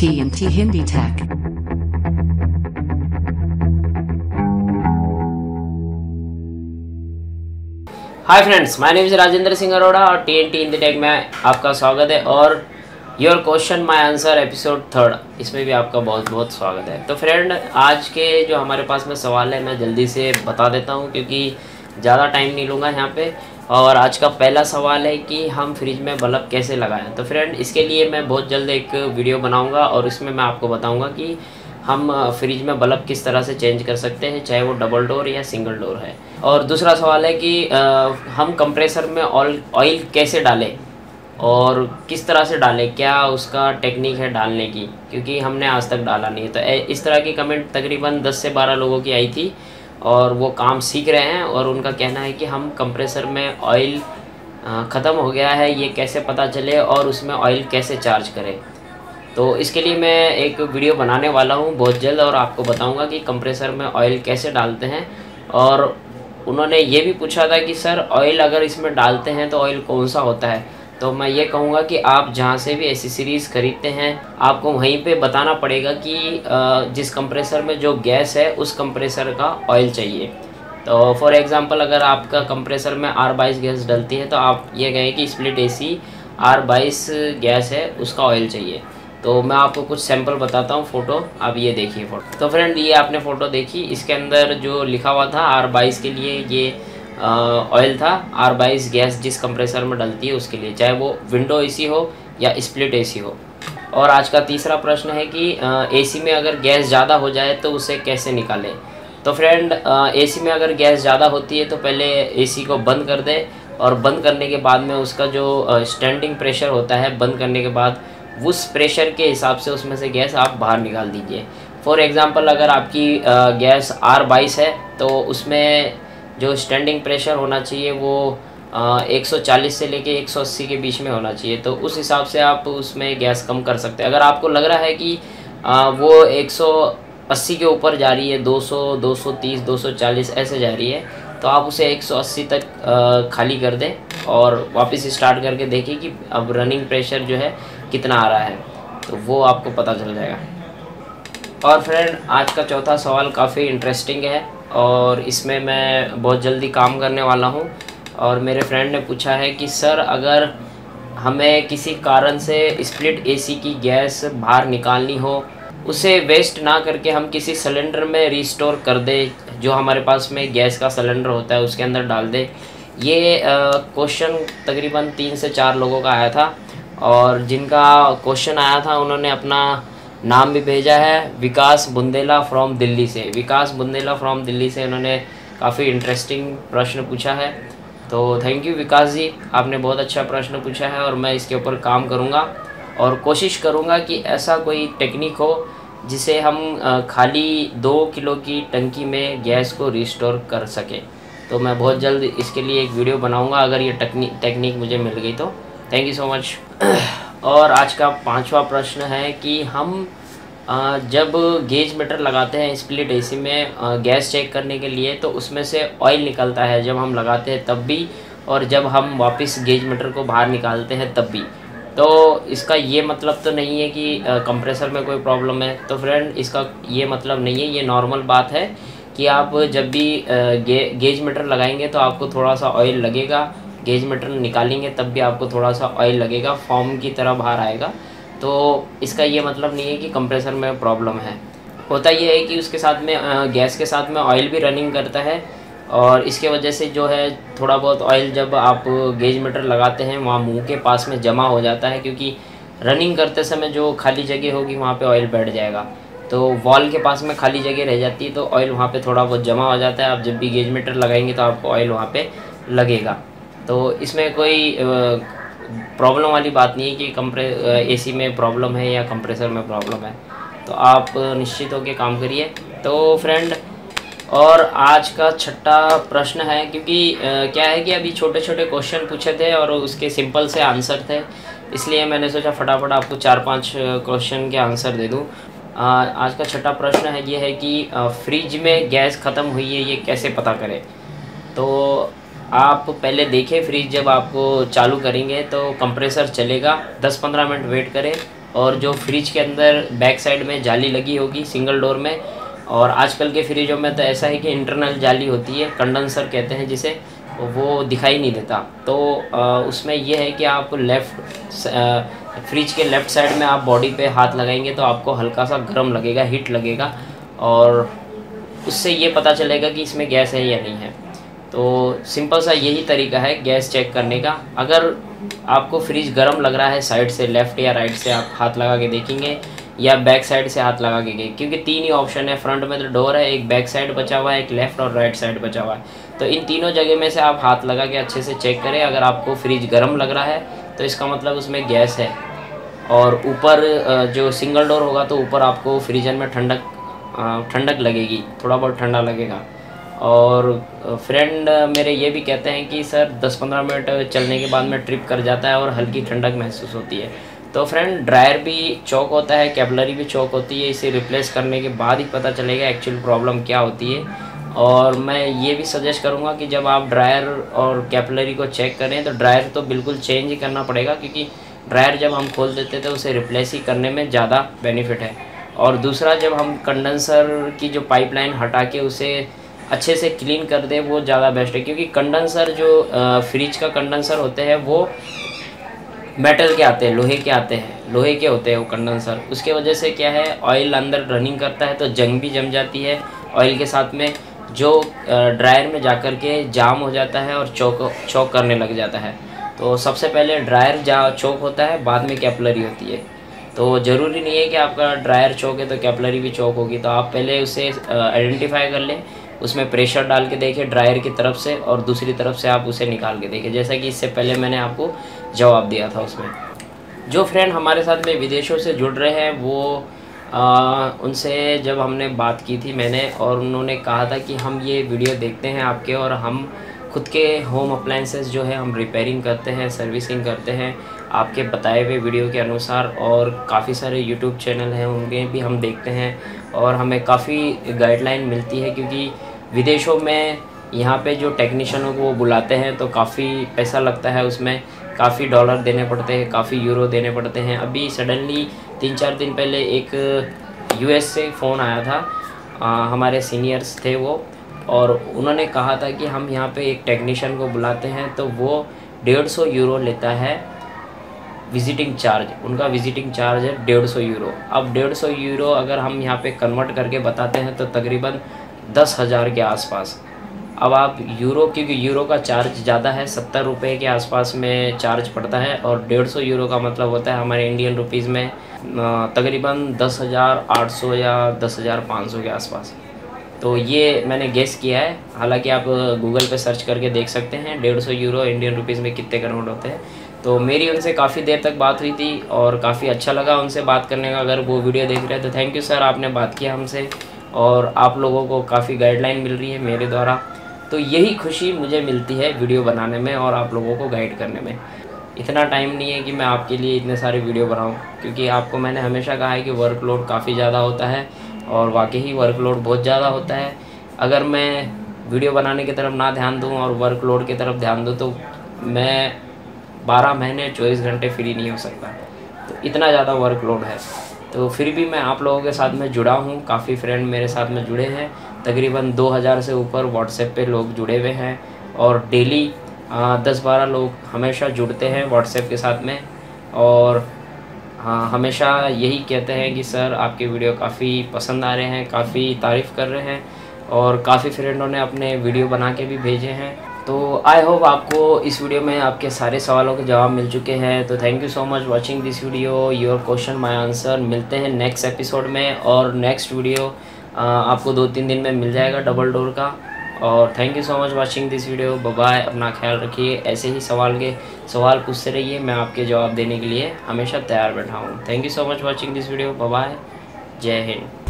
TNT Hindi Tech. Hi friends, my name is Rajendra Singh Arora और TNT Hindi take में आपका स्वागत है। और your question my answer episode 3 इसमें भी आपका बहुत बहुत स्वागत है। तो फ्रेंड, आज के जो हमारे पास में सवाल है मैं जल्दी से बता देता हूं क्योंकि ज़्यादा टाइम नहीं लूँगा यहाँ पे। और आज का पहला सवाल है कि हम फ्रिज में बल्ब कैसे लगाएं। तो फ्रेंड, इसके लिए मैं बहुत जल्द एक वीडियो बनाऊँगा और इसमें मैं आपको बताऊँगा कि हम फ्रिज में बल्ब किस तरह से चेंज कर सकते हैं, चाहे वो डबल डोर या सिंगल डोर है। और दूसरा सवाल है कि हम कंप्रेसर में ऑयल कैसे डालें और किस तरह से डालें, क्या उसका टेक्निक है डालने की, क्योंकि हमने आज तक डाला नहीं है। तो इस तरह की कमेंट तकरीबन 10 से 12 लोगों की आई थी और वो काम सीख रहे हैं और उनका कहना है कि हम कंप्रेसर में ऑयल ख़त्म हो गया है, ये कैसे पता चले और उसमें ऑयल कैसे चार्ज करें। तो इसके लिए मैं एक वीडियो बनाने वाला हूँ बहुत जल्द और आपको बताऊँगा कि कंप्रेसर में ऑयल कैसे डालते हैं। और उन्होंने ये भी पूछा था कि सर ऑयल अगर इसमें डालते हैं तो ऑयल कौन सा होता है। तो मैं ये कहूँगा कि आप जहाँ से भी एसेसरीज़ खरीदते हैं आपको वहीं पे बताना पड़ेगा कि जिस कंप्रेसर में जो गैस है उस कंप्रेसर का ऑयल चाहिए। तो फॉर एग्ज़ाम्पल, अगर आपका कंप्रेसर में R22 गैस डलती है तो आप ये कहें कि स्प्लिट AC R22 गैस है उसका ऑयल चाहिए। तो मैं आपको कुछ सैंपल बताता हूँ, फ़ोटो आप ये देखिए फ़ोटो। तो फ्रेंड, ये आपने फ़ोटो देखी, इसके अंदर जो लिखा हुआ था R22 के लिए ये ऑयल था। R22 गैस जिस कंप्रेसर में डलती है उसके लिए, चाहे वो विंडो AC हो या स्प्लिट AC हो। और आज का तीसरा प्रश्न है कि AC में अगर गैस ज़्यादा हो जाए तो उसे कैसे निकालें। तो फ्रेंड, AC में अगर गैस ज़्यादा होती है तो पहले AC को बंद कर दें और बंद करने के बाद में उसका जो स्टैंडिंग प्रेशर होता है, बंद करने के बाद उस प्रेशर के हिसाब से उसमें से गैस आप बाहर निकाल दीजिए। फॉर एग्ज़ाम्पल, अगर आपकी गैस R22 है तो उसमें जो स्टैंडिंग प्रेशर होना चाहिए वो 140 से लेके 180 के बीच में होना चाहिए। तो उस हिसाब से आप उसमें गैस कम कर सकते हैं। अगर आपको लग रहा है कि वो 180 के ऊपर जा रही है, 200, 230, 240 ऐसे जा रही है, तो आप उसे 180 तक खाली कर दें और वापस स्टार्ट करके देखिए कि अब रनिंग प्रेशर जो है कितना आ रहा है, तो वो आपको पता चल जाएगा। और फ्रेंड, आज का चौथा सवाल काफ़ी इंटरेस्टिंग है और इसमें मैं बहुत जल्दी काम करने वाला हूँ। और मेरे फ्रेंड ने पूछा है कि सर, अगर हमें किसी कारण से स्प्लिट AC की गैस बाहर निकालनी हो, उसे वेस्ट ना करके हम किसी सिलेंडर में रिस्टोर कर दें, जो हमारे पास में गैस का सिलेंडर होता है उसके अंदर डाल दें। ये क्वेश्चन तकरीबन 3 से 4 लोगों का आया था और जिनका क्वेश्चन आया था उन्होंने अपना नाम भी भेजा है, विकास बुंदेला फ्रॉम दिल्ली से। विकास बुंदेला फ्रॉम दिल्ली से उन्होंने काफ़ी इंटरेस्टिंग प्रश्न पूछा है। तो थैंक यू विकास जी, आपने बहुत अच्छा प्रश्न पूछा है और मैं इसके ऊपर काम करूँगा और कोशिश करूँगा कि ऐसा कोई टेक्निक हो जिसे हम खाली 2 किलो की टंकी में गैस को रिस्टोर कर सकें। तो मैं बहुत जल्द इसके लिए एक वीडियो बनाऊँगा अगर ये टेक्निक मुझे मिल गई तो। Thank you so much. और आज का 5वां प्रश्न है कि हम जब गेज मीटर लगाते हैं स्प्लिट AC में गैस चेक करने के लिए, तो उसमें से ऑयल निकलता है जब हम लगाते हैं तब भी, और जब हम वापस गेज मीटर को बाहर निकालते हैं तब भी। तो इसका ये मतलब तो नहीं है कि कंप्रेसर में कोई प्रॉब्लम है। तो फ्रेंड, इसका ये मतलब नहीं है, ये नॉर्मल बात है कि आप जब भी गेज मीटर लगाएंगे तो आपको थोड़ा सा ऑयल लगेगा, गेज मीटर निकालेंगे तब भी आपको थोड़ा सा ऑयल लगेगा, फॉर्म की तरह बाहर आएगा। तो इसका ये मतलब नहीं है कि कंप्रेसर में प्रॉब्लम है। होता ये है कि उसके साथ में गैस के साथ में ऑयल भी रनिंग करता है और इसके वजह से जो है थोड़ा बहुत ऑयल जब आप गेज मीटर लगाते हैं वहाँ मुंह के पास में जमा हो जाता है, क्योंकि रनिंग करते समय जो खाली जगह होगी वहाँ पे ऑयल बैठ जाएगा। तो वॉल के पास में खाली जगह रह जाती है तो ऑयल वहाँ पे थोड़ा बहुत जमा हो जाता है। आप जब भी गेज मीटर लगाएंगे तो आपको ऑयल वहाँ पे लगेगा। तो इसमें कोई प्रॉब्लम वाली बात नहीं है कि AC में प्रॉब्लम है या कंप्रेसर में प्रॉब्लम है। तो आप निश्चित होकर काम करिए। तो फ्रेंड, और आज का 6ठा प्रश्न है, क्योंकि क्या है कि अभी छोटे छोटे क्वेश्चन पूछे थे और उसके सिंपल से आंसर थे, इसलिए मैंने सोचा फटाफट आपको 4-5 क्वेश्चन के आंसर दे दूं। आज का 6ठा प्रश्न है ये है कि फ्रिज में गैस ख़त्म हुई है, ये कैसे पता करें। तो आप पहले देखें, फ्रिज जब आपको चालू करेंगे तो कंप्रेसर चलेगा, 10-15 मिनट वेट करें और जो फ्रिज के अंदर बैक साइड में जाली लगी होगी सिंगल डोर में, और आजकल के फ्रिजों में तो ऐसा है कि इंटरनल जाली होती है, कंडेंसर कहते हैं जिसे, वो दिखाई नहीं देता। तो उसमें यह है कि आप फ्रिज के लेफ़्ट साइड में आप बॉडी पे हाथ लगाएंगे तो आपको हल्का सा गर्म लगेगा, हीट लगेगा, और उससे ये पता चलेगा कि इसमें गैस है या नहीं है। तो सिंपल सा यही तरीका है गैस चेक करने का। अगर आपको फ्रिज गर्म लग रहा है साइड से, लेफ़्ट या राइट से आप हाथ लगा के देखेंगे, या बैक साइड से हाथ लगा के, क्योंकि 3 ही ऑप्शन है, फ्रंट में तो डोर है, एक बैक साइड बचा हुआ है, एक लेफ़्ट और राइट साइड बचा हुआ है। तो इन तीनों जगह में से आप हाथ लगा के अच्छे से चेक करें। अगर आपको फ्रिज गर्म लग रहा है तो इसका मतलब उसमें गैस है। और ऊपर जो सिंगल डोर होगा तो ऊपर आपको फ्रीजर में ठंडक लगेगी, थोड़ा बहुत ठंडा लगेगा। और फ्रेंड मेरे ये भी कहते हैं कि सर 10-15 मिनट चलने के बाद में ट्रिप कर जाता है और हल्की ठंडक महसूस होती है। तो फ्रेंड ड्रायर भी चौक होता है, कैपिलरी भी चौक होती है, इसे रिप्लेस करने के बाद ही पता चलेगा एक्चुअल प्रॉब्लम क्या होती है। और मैं ये भी सजेस्ट करूँगा कि जब आप ड्रायर और कैपिलरी को चेक करें तो ड्रायर तो बिल्कुल चेंज ही करना पड़ेगा, क्योंकि ड्रायर जब हम खोल देते थे उसे रिप्लेस ही करने में ज़्यादा बेनिफिट है। और दूसरा, जब हम कंडेंसर की जो पाइपलाइन हटा के उसे अच्छे से क्लीन कर दें वो ज़्यादा बेस्ट है, क्योंकि कंडेंसर जो फ्रिज का कंडेंसर होते हैं वो मेटल के आते हैं, लोहे के आते हैं, लोहे के होते हैं वो कंडेंसर। उसके वजह से क्या है, ऑयल अंदर रनिंग करता है तो जंग भी जम जाती है ऑयल के साथ में, जो ड्रायर में जाकर के जाम हो जाता है और चौक करने लग जाता है। तो सबसे पहले ड्रायर चौक होता है, बाद में कैपिलरी होती है। तो ज़रूरी नहीं है कि आपका ड्रायर चौक है तो कैपिलरी भी चौक होगी। तो आप पहले उसे आइडेंटिफाई कर लें, उसमें प्रेशर डाल के देखें ड्रायर की तरफ से, और दूसरी तरफ से आप उसे निकाल के देखें, जैसा कि इससे पहले मैंने आपको जवाब दिया था उसमें। जो फ्रेंड हमारे साथ में विदेशों से जुड़ रहे हैं वो उनसे जब हमने बात की थी मैंने, और उन्होंने कहा था कि हम ये वीडियो देखते हैं आपके, और हम खुद के होम अप्लायंसेस जो है हम रिपेयरिंग करते हैं, सर्विसिंग करते हैं आपके बताए हुए वीडियो के अनुसार। और काफ़ी सारे यूट्यूब चैनल हैं उनके भी हम देखते हैं, और हमें काफ़ी गाइडलाइन मिलती है, क्योंकि विदेशों में यहाँ पे जो टेक्नीशियनों को वो बुलाते हैं तो काफ़ी पैसा लगता है, उसमें काफ़ी डॉलर देने पड़ते हैं, काफ़ी यूरो देने पड़ते हैं। अभी सडनली 3-4 दिन पहले एक यूएस से फ़ोन आया था, हमारे सीनियर्स थे वो, और उन्होंने कहा था कि हम यहाँ पे एक टेक्नीशियन को बुलाते हैं तो वो 150 यूरो लेता है विज़िटिंग चार्ज। उनका विज़िटिंग चार्ज है 150 यूरो। अब 150 यूरो अगर हम यहाँ पे कन्वर्ट करके बताते हैं तो तकरीबन 10,000 के आसपास। अब आप यूरो, क्योंकि यूरो का चार्ज ज़्यादा है, 70 रुपये के आसपास में चार्ज पड़ता है, और 150 यूरो का मतलब होता है हमारे इंडियन रुपीज़ में तकरीबन 10,800 या 10,500 के आसपास। तो ये मैंने गेस किया है, हालांकि आप गूगल पे सर्च करके देख सकते हैं 150 यूरो इंडियन रुपीज़ में कितने कन्वर्ट होते हैं। तो मेरी उनसे काफ़ी देर तक बात हुई थी और काफ़ी अच्छा लगा उनसे बात करने का। अगर वो वीडियो देख रहे हैं तो थैंक यू सर, आपने बात किया हमसे, और आप लोगों को काफ़ी गाइडलाइन मिल रही है मेरे द्वारा। तो यही खुशी मुझे मिलती है वीडियो बनाने में और आप लोगों को गाइड करने में। इतना टाइम नहीं है कि मैं आपके लिए इतने सारे वीडियो बनाऊं, क्योंकि आपको मैंने हमेशा कहा है कि वर्कलोड काफ़ी ज़्यादा होता है, और वाकई ही वर्कलोड बहुत ज़्यादा होता है। अगर मैं वीडियो बनाने की तरफ ना ध्यान दूं और वर्कलोड की तरफ ध्यान दूं तो मैं 12 महीने 24 घंटे फ्री नहीं हो सकता। तो इतना ज़्यादा वर्कलोड है। तो फिर भी मैं आप लोगों के साथ में जुड़ा हूँ, काफ़ी फ्रेंड मेरे साथ में जुड़े हैं, तकरीबन 2000 से ऊपर व्हाट्सएप पे लोग जुड़े हुए हैं, और डेली 10-12 लोग हमेशा जुड़ते हैं व्हाट्सएप के साथ में, और हाँ हमेशा यही कहते हैं कि सर आपके वीडियो काफ़ी पसंद आ रहे हैं, काफ़ी तारीफ़ कर रहे हैं, और काफ़ी फ्रेंडों ने अपने वीडियो बना के भी भेजे हैं। तो आई होप आपको इस वीडियो में आपके सारे सवालों के जवाब मिल चुके हैं। तो thank you so much watching this video, your question my answer. मिलते हैं नेक्स्ट एपिसोड में, और नेक्स्ट वीडियो आपको 2-3 दिन में मिल जाएगा डबल डोर का। और thank you so much watching this video, bye bye. अपना ख्याल रखिए, ऐसे ही सवाल पूछते रहिए, मैं आपके जवाब देने के लिए हमेशा तैयार बैठा हूँ। Thank you so much watching this video, bye bye, जय हिंद।